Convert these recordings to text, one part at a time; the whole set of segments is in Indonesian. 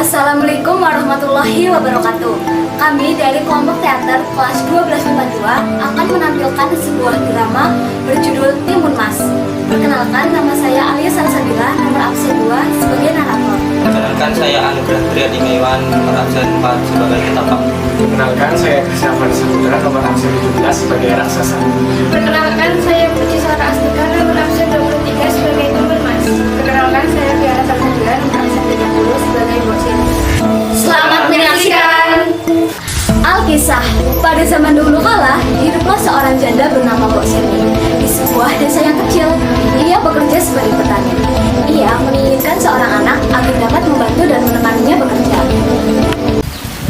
Assalamualaikum warahmatullahi wabarakatuh. Kami dari kelompok teater kelas 12 IPA 2 akan menampilkan sebuah drama berjudul Timun Mas. Perkenalkan, nama saya Alia Salsabila, nomor absen 2 sebagai narator. Perkenalkan, saya Anugrah Triadi Iwan, nomor absen 4 sebagai Ketapang. Perkenalkan, saya Krisyavan Samudra, nomor absen 17 sebagai Raksasa. Perkenalkan, saya Puji Sara Astika, nomor absen 23 sebagai Timun Mas. Perkenalkan, saya Tiara Salsabila, nomor absen 30 sebagai Bosin. Selamat menyaksikan. Alkisah, pada zaman dulu kala, hiduplah seorang janda bernama Mbok Sirni. Di sebuah desa yang kecil, ia bekerja sebagai petani. Ia menginginkan seorang anak agar dapat membantu dan menemaninya bekerja.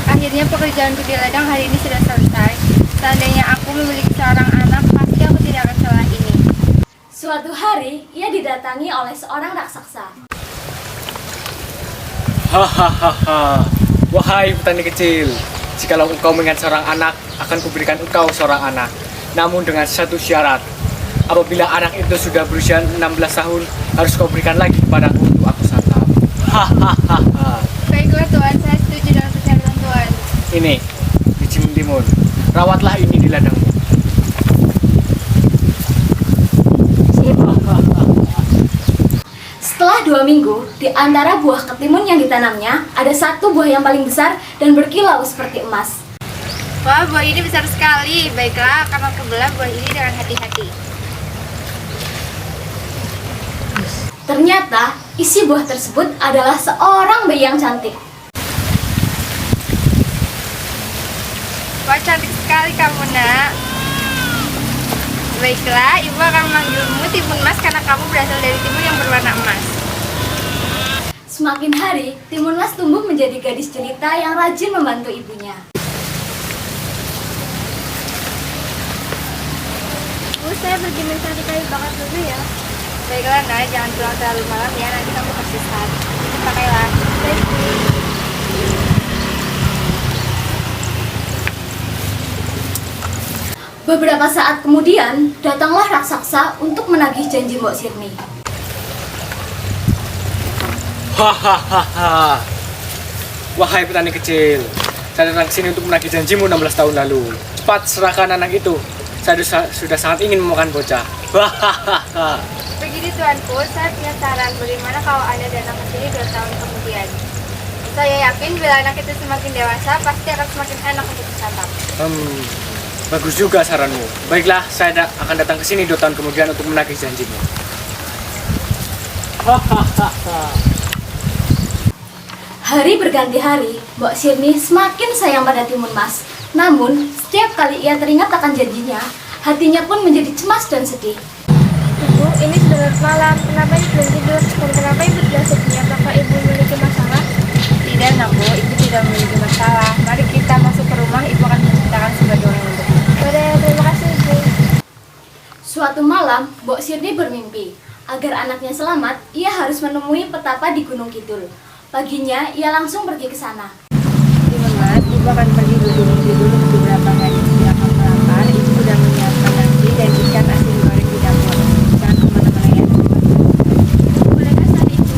Akhirnya pekerjaanku di ladang hari ini sudah selesai. Seandainya aku memiliki seorang anak, pasti aku tidak akan salah ini. Suatu hari, ia didatangi oleh seorang raksasa. Hahaha, wahai petani kecil, jikalau engkau mengingat seorang anak, akan kuberikan engkau seorang anak. Namun dengan satu syarat, apabila anak itu sudah berusia 16 tahun, harus kau berikan lagi kepadaku untuk aku santap. Hahaha. Baiklah Tuan, saya setuju dengan persyaratan Tuan. Ini, biji mentimun, rawatlah ini di ladangmu. Setelah 2 minggu, di antara buah ketimun yang ditanamnya, ada satu buah yang paling besar dan berkilau seperti emas. Wah, buah ini besar sekali. Baiklah, akan aku belah buah ini dengan hati-hati. Ternyata, isi buah tersebut adalah seorang bayi yang cantik. Wah, cantik sekali kamu, nak. Baiklah, ibu akan memanggilmu Timun Mas karena kamu berasal dari timun yang berwarna emas. Semakin hari, Timun Mas tumbuh menjadi gadis jelita yang rajin membantu ibunya. Bu, saya pergi mencari kayu bakar dulu ya. Baiklah, nak, jangan pulang terlalu malam ya, nanti kamu tersesat. Pakailah. Baik. Beberapa saat kemudian, datanglah raksasa untuk menagih janji Mbok Sirni. Hahaha. Wahai petani kecil, saya datang ke sini untuk menagih janjimu 16 tahun lalu. Cepat serahkan anak itu. Saya sudah sangat ingin memakan bocah. Hahaha. Begini Tuanku, saya punya saran bagaimana kalau Anda datang ke sini 2 tahun kemudian. Saya yakin bila anak itu semakin dewasa, pasti akan semakin enak untuk disantap. Bagus juga saranmu. Baiklah, saya akan datang ke sini 2 tahun kemudian untuk menagih janjimu. Hari berganti hari, Mbok Sirni semakin sayang pada Timun Mas. Namun, setiap kali ia teringat akan janjinya, hatinya pun menjadi cemas dan sedih. Ibu, ini sudah larut malam. Kenapa ibu belum tidur? Dan kenapa ibu tidak sedih? Apakah ibu memiliki masalah? Tidak, nakku. Ibu tidak memiliki masalah. Mari kita masuk ke rumah. Ibu akan menceritakan sebuah dongeng untukmu. Terima kasih, Ibu. Suatu malam, Mbok Sirni bermimpi. Agar anaknya selamat, ia harus menemui petapa di Gunung Kidul. Paginya, ia langsung pergi ke sana. Timun Mas, ibu akan pergi ke Gunung Kidul untuk beberapa hari. Jika kamu lapar, ibu sudah menyiapkan nasi dan ikan asin goreng di dapur. Jangan kemana-mana ya. Bolehkah saat itu?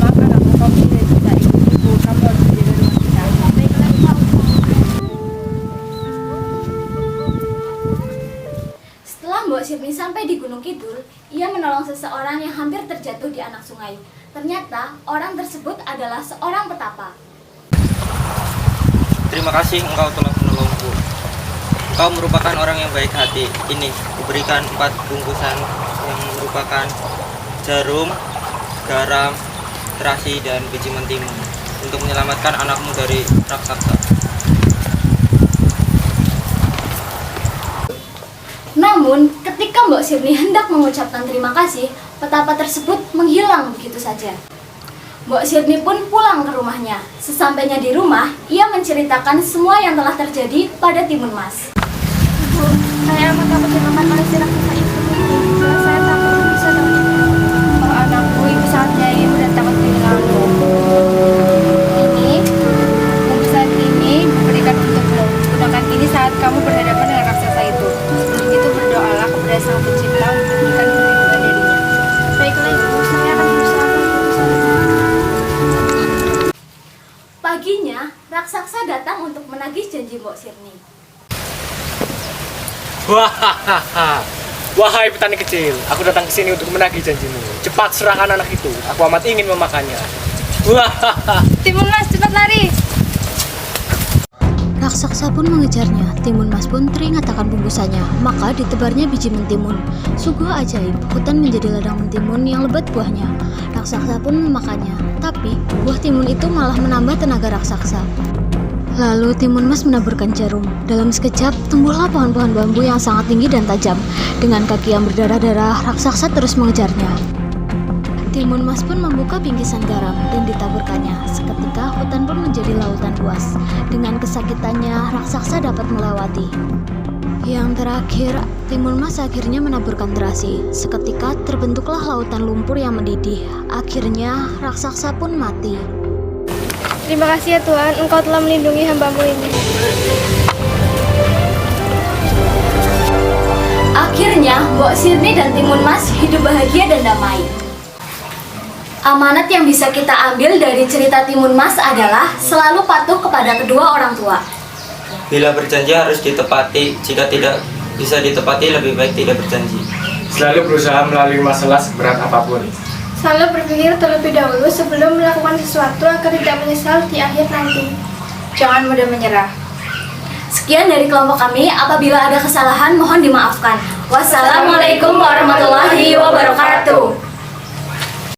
Maafkan aku, kamu tidak bisa ikut ibu. Kamu harus menjaga rumah kita. Baiklah, Pak. Setelah Mbok Sirni sampai di Gunung Kidul, ia menolong seseorang yang hampir terjatuh di anak sungai. Ternyata, orang tersebut adalah seorang petapa. Terima kasih engkau telah menolongku. Kau merupakan orang yang baik hati. Ini, kuberikan 4 bungkusan yang merupakan jarum, garam, terasi, dan biji mentimun untuk menyelamatkan anakmu dari raksasa. Namun, ketika Mbok Sirni hendak mengucapkan terima kasih, petapa tersebut menghilang begitu saja. Mbok Sirni pun pulang ke rumahnya. Sesampainya di rumah, ia menceritakan semua yang telah terjadi pada Timun Mas. Ibu, saya amat takut dimakan oleh si raksasa itu. Jelas saya takut bisa dengan itu. Oh anakku, ibu sangat menyayangimu dan takut kehilanganmu. Ini, bungkusan ini diberikan untukmu. Gunakan ini saat kamu berhadapan dengan raksasa itu. Sebelum itu berdoalah kepada Sang Pencipta untuk memberikan perlindungan darinya. Baiklah ibu, saya akan berusaha untuk bisa. Paginya, raksasa datang untuk menagih janji Mbok Sirni. Wahahaha. Wahai petani kecil, aku datang ke sini untuk menagih janjimu. Cepat serahkan anak itu, aku amat ingin memakannya. Wahahaha. Timun Mas, cepat lari. Raksasa pun mengejarnya. Timun Mas pun teringat akan bungkusannya, maka ditebarnya biji mentimun. Sungguh ajaib, hutan menjadi ladang mentimun yang lebat buahnya. Raksasa pun memakannya, tapi buah timun itu malah menambah tenaga raksasa. Lalu Timun Mas menaburkan jarum. Dalam sekejap, tumbuhlah pohon-pohon bambu yang sangat tinggi dan tajam. Dengan kaki yang berdarah-darah, raksasa terus mengejarnya. Timun Mas pun membuka bingkisan garam dan ditaburkannya. Seketika hutan pun menjadi lautan luas. Dengan kesakitannya, raksasa dapat melewati. Yang terakhir, Timun Mas akhirnya menaburkan terasi. Seketika terbentuklah lautan lumpur yang mendidih. Akhirnya, raksasa pun mati. Terima kasih ya Tuhan, Engkau telah melindungi hamba-Mu ini. Akhirnya, Mbok Sirni dan Timun Mas hidup bahagia dan damai. Amanat yang bisa kita ambil dari cerita Timun Mas adalah selalu patuh kepada kedua orang tua. Bila berjanji harus ditepati, jika tidak bisa ditepati lebih baik tidak berjanji. Selalu berusaha melalui masalah seberat apapun. Selalu berpikir terlebih dahulu sebelum melakukan sesuatu agar tidak menyesal di akhir nanti. Jangan mudah menyerah. Sekian dari kelompok kami, apabila ada kesalahan mohon dimaafkan. Wassalamualaikum warahmatullahi wabarakatuh.